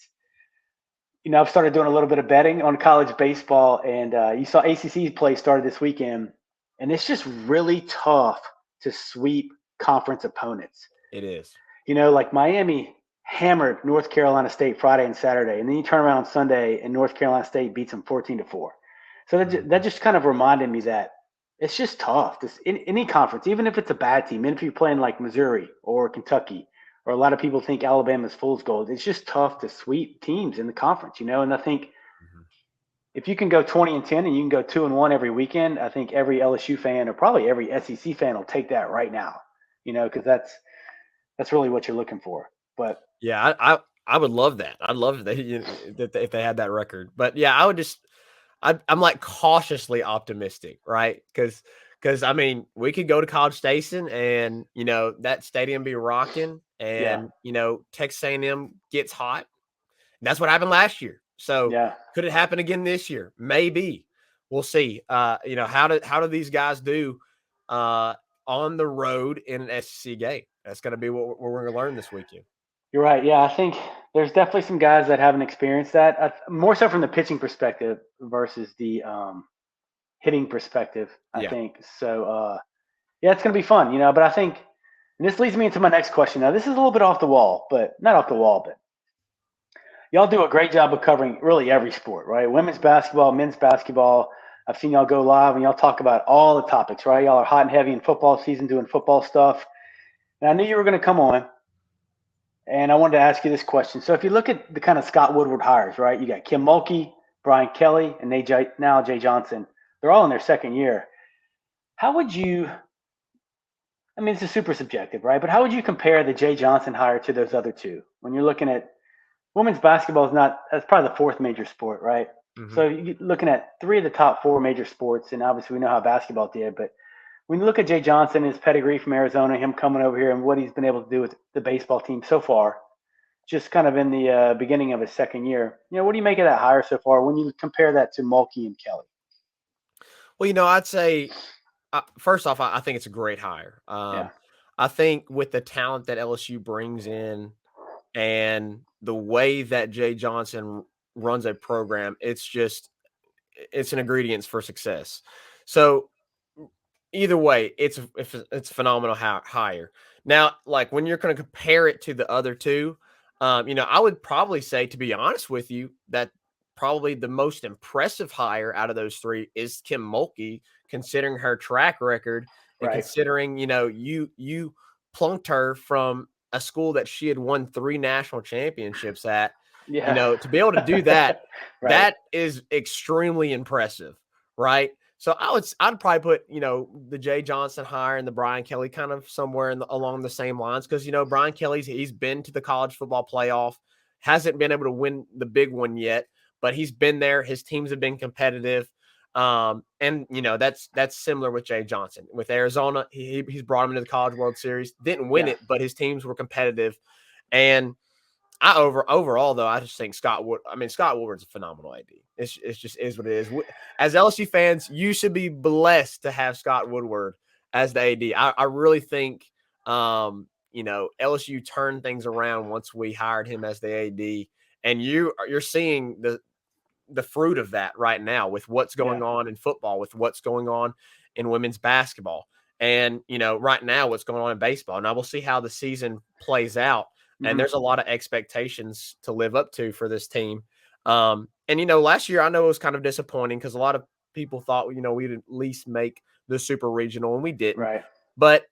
I've started doing a little bit of betting on college baseball, and you saw ACC play started this weekend, and it's just really tough to sweep conference opponents. it is. Like Miami hammered North Carolina State Friday and Saturday, and then you turn around on Sunday and North Carolina State beats them 14-4. So that just kind of reminded me that it's just tough. In any conference, even if it's a bad team, even if you're playing like Missouri or Kentucky, or a lot of people think Alabama's fool's gold, it's just tough to sweep teams in the conference. And I think Mhm. if you can go 20-10 and you can go 2-1 every weekend, I think every LSU fan or probably every SEC fan will take that right now. Because that's really what you're looking for. But Yeah, I would love that. I'd love that, if they had that record. But yeah, I'm like cautiously optimistic, right? Because I mean, we could go to College Station and that stadium be rocking, yeah, and Texas A&M gets hot. That's what happened last year. So yeah. could it happen again this year? Maybe. We'll see. How do these guys do on the road in an SEC game? That's going to be what we're going to learn this weekend. You're right. Yeah, I think there's definitely some guys that haven't experienced that. More so from the pitching perspective versus the hitting perspective, I Yeah. think. So, yeah, it's going to be fun, But I think, and this leads me into my next question. Now, this is a little bit off the wall, but not off the wall, but y'all do a great job of covering really every sport, right? Women's basketball, men's basketball. I've seen y'all go live and y'all talk about all the topics, right? Y'all are hot and heavy in football season doing football stuff. And I knew you were going to come on, and I wanted to ask you this question. So if you look at the kind of Scott Woodward hires, right? You got Kim Mulkey, Brian Kelly, and now Jay Johnson. They're all in their second year. How would you, I mean, this is super subjective, right? But how would you compare the Jay Johnson hire to those other two? When you're looking at women's basketball, that's probably the fourth major sport, right? Mm-hmm. So you're looking at 3 of the top 4 major sports, and obviously we know how basketball did. But when you look at Jay Johnson, his pedigree from Arizona, him coming over here, and what he's been able to do with the baseball team so far, just kind of in the beginning of his second year, what do you make of that hire so far when you compare that to Mulkey and Kelly? Well, I'd say first off, I think it's a great hire. Yeah. I think with the talent that LSU brings in and the way that Jay Johnson runs a program, it's an ingredients for success. So either way, it's phenomenal higher. Now, like when you're going to compare it to the other two, I would probably say, to be honest with you, that probably the most impressive hire out of those three is Kim Mulkey, considering her track record and Right. considering, you plunked her from a school that she had won 3 national championships at. Yeah. To be able to do that, Right. that is extremely impressive, right? So I'd probably put, the Jay Johnson hire and the Brian Kelly kind of somewhere along the same lines, because, Brian Kelly's he's been to the college football playoff, hasn't been able to win the big one yet, but he's been there. His teams have been competitive. And that's similar with Jay Johnson with Arizona. He's brought him into the College World Series, didn't win it, but his teams were competitive. And overall though, I just think Scott Woodward's a phenomenal AD. It's just is what it is. As LSU fans, you should be blessed to have Scott Woodward as the AD. I really think LSU turned things around once we hired him as the AD, and you're seeing the fruit of that right now with what's going on in football, with what's going on in women's basketball, and right now what's going on in baseball. Now we'll see how the season plays out. And there's a lot of expectations to live up to for this team. And last year I know it was kind of disappointing because a lot of people thought, we'd at least make the super regional, and we didn't. Right. But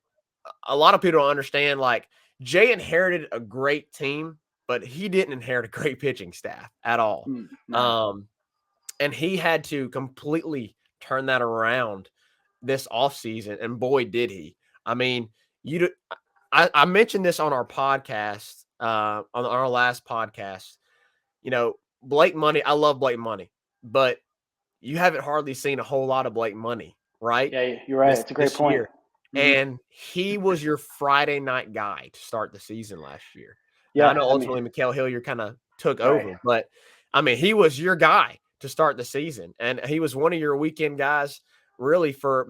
a lot of people don't understand, like, Jay inherited a great team, but he didn't inherit a great pitching staff at all. No. And he had to completely turn that around this offseason, and boy, did he. I mean, I mentioned this on our podcast, on our last podcast. Blake Money, I love Blake Money, but you haven't hardly seen a whole lot of Blake Money, right? Yeah, you're right. It's a great point. Year. And he was your Friday night guy to start the season last year. Yeah, now, I know ultimately Mikael Hilliard kind of took over, but he was your guy to start the season, and he was one of your weekend guys really for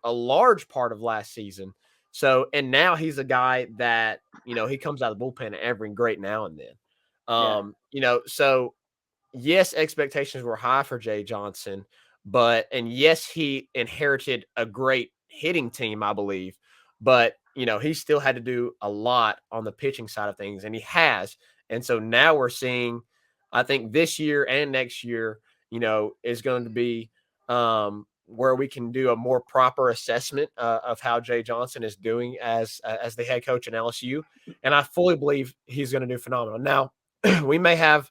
a large part of last season. So, and now he's a guy that, he comes out of the bullpen every great now and then. So yes, expectations were high for Jay Johnson, and yes, he inherited a great hitting team, I believe, but he still had to do a lot on the pitching side of things, and he has. And so now we're seeing, I think this year and next year, is going to be, where we can do a more proper assessment of how Jay Johnson is doing as the head coach in LSU. And I fully believe he's going to do phenomenal. Now, we may have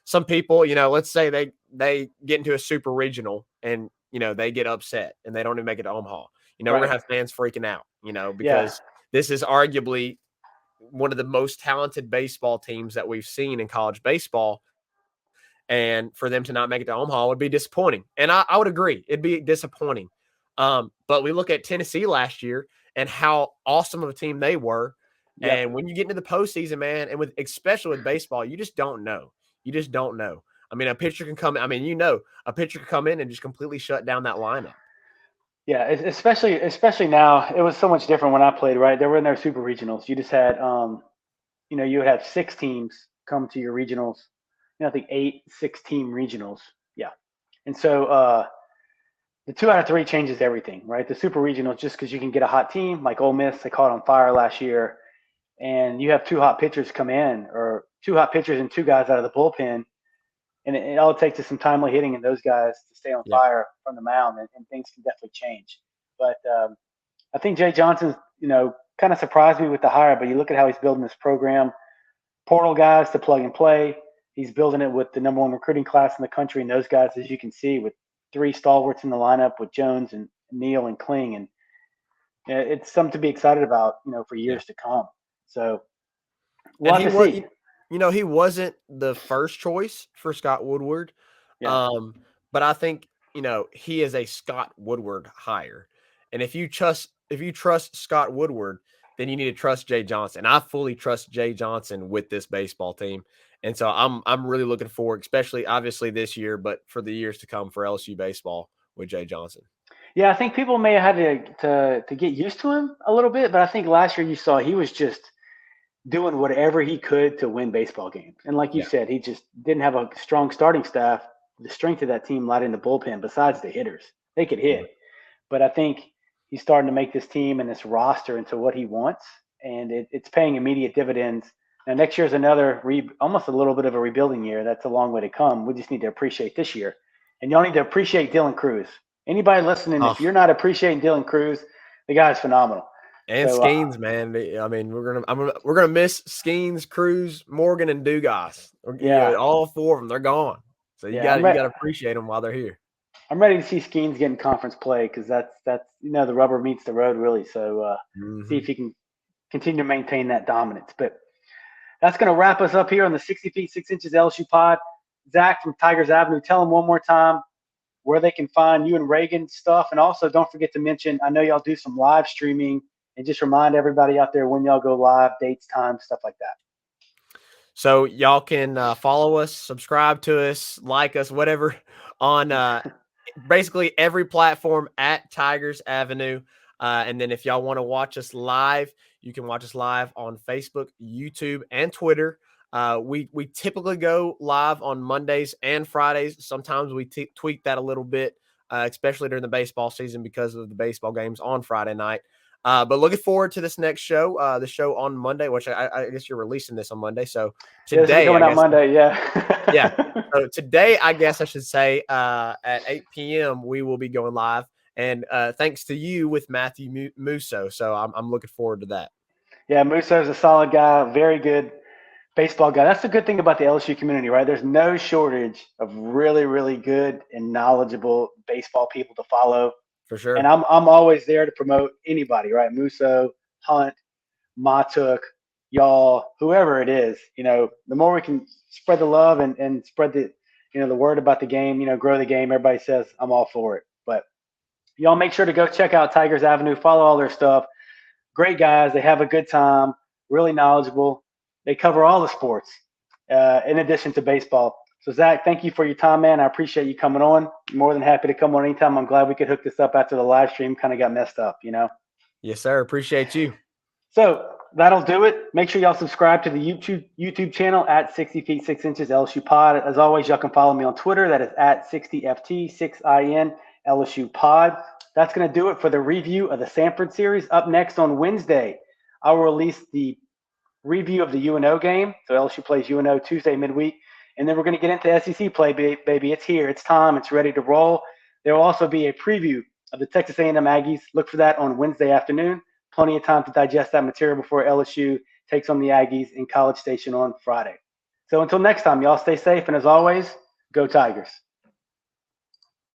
some people, let's say they get into a super regional and, they get upset and they don't even make it to Omaha. We're going to have fans freaking out, because this is arguably one of the most talented baseball teams that we've seen in college baseball. And for them to not make it to Omaha would be disappointing. And I would agree. It'd be disappointing. But we look at Tennessee last year and how awesome of a team they were. Yep. And when you get into the postseason, man, and especially with baseball, you just don't know. You just don't know. A pitcher can come. A pitcher can come in and just completely shut down that lineup. Yeah, especially now. It was so much different when I played. Right, they were in their super regionals. You just had, you would have 6 teams come to your regionals. I think 8 6-team regionals. Yeah, and so the 2 out of 3 changes everything. Right, the super regionals, just because you can get a hot team like Ole Miss, they caught on fire last year, and you have 2 hot pitchers come in, or 2 hot pitchers and 2 guys out of the bullpen. And it all it takes is some timely hitting and those guys to stay on fire from the mound, and things can definitely change. But I think Jay Johnson's, kind of surprised me with the hire, but you look at how he's building this program, portal guys to plug and play. He's building it with the number 1 recruiting class in the country, and those guys, as you can see, with 3 stalwarts in the lineup with Jones and Neal and Kling, and it's something to be excited about, for years to come. So we'll have to see. He wasn't the first choice for Scott Woodward. Yeah. But I think, he is a Scott Woodward hire. And if you trust Scott Woodward, then you need to trust Jay Johnson. I fully trust Jay Johnson with this baseball team. And so I'm really looking forward, especially obviously this year, but for the years to come for LSU baseball with Jay Johnson. Yeah, I think people may have had to get used to him a little bit, but I think last year you saw he was just doing whatever he could to win baseball games. And like you Yeah. said, he just didn't have a strong starting staff. The strength of that team lied in the bullpen besides the hitters. They could hit. But I think he's starting to make this team and this roster into what he wants, and it's paying immediate dividends. Now, next year is another almost a little bit of a rebuilding year. That's a long way to come. We just need to appreciate this year. And y'all need to appreciate Dylan Cruz. Anybody listening, if you're not appreciating Dylan Cruz, the guy's phenomenal. And So, Skeens, man. I mean, we're gonna miss Skeens, Cruz, Morgan, and Dugas. Yeah. All four of them, they're gone. So you got to appreciate them while they're here. I'm ready to see Skeens get in conference play because that's the rubber meets the road really. So see if he can continue to maintain that dominance. But that's going to wrap us up here on the 60 feet 6 inches LSU pod. Zach from Tigers Avenue, tell them one more time where they can find you and Reagan's stuff, and also don't forget to mention. I know y'all do some live streaming, and just remind everybody out there when y'all go live, dates, times, stuff like that. So y'all can follow us, subscribe to us, like us, whatever on basically every platform at Tigers Avenue. And then if y'all want to watch us live, you can watch us live on Facebook, YouTube, and Twitter. We typically go live on Mondays and Fridays. Sometimes we tweak that a little bit, especially during the baseball season because of the baseball games on Friday night. But looking forward to this next show, the show on Monday, which I guess you're releasing this on Monday. So today, coming out Monday, yeah. Yeah. So today, I guess I should say at 8 p.m. we will be going live, and thanks to you with Matthew Musso. So I'm looking forward to that. Yeah, Musso's a solid guy, very good baseball guy. That's the good thing about the LSU community, right? There's no shortage of really, really good and knowledgeable baseball people to follow. For sure. And I'm always there to promote anybody, right? Musso, Hunt, Matuk, y'all, whoever it is. The more we can spread the love and spread the the word about the game, grow the game. Everybody says I'm all for it. But y'all make sure to go check out Tigers Avenue, follow all their stuff. Great guys. They have a good time, really knowledgeable. They cover all the sports in addition to baseball. So, Zach, thank you for your time, man. I appreciate you coming on. More than happy to come on anytime. I'm glad we could hook this up after the live stream kind of got messed up, Yes, sir. Appreciate you. So that'll do it. Make sure y'all subscribe to the YouTube channel at 60 feet 6 inches LSU Pod. As always, y'all can follow me on Twitter. That is at 60FT 6IN LSU Pod. That's going to do it for the review of the Samford series. Up next on Wednesday, I will release the review of the UNO game. So LSU plays UNO Tuesday midweek. And then we're going to get into SEC play, baby. It's here. It's time. It's ready to roll. There will also be a preview of the Texas A&M Aggies. Look for that on Wednesday afternoon. Plenty of time to digest that material before LSU takes on the Aggies in College Station on Friday. So until next time, y'all stay safe. And as always, go Tigers.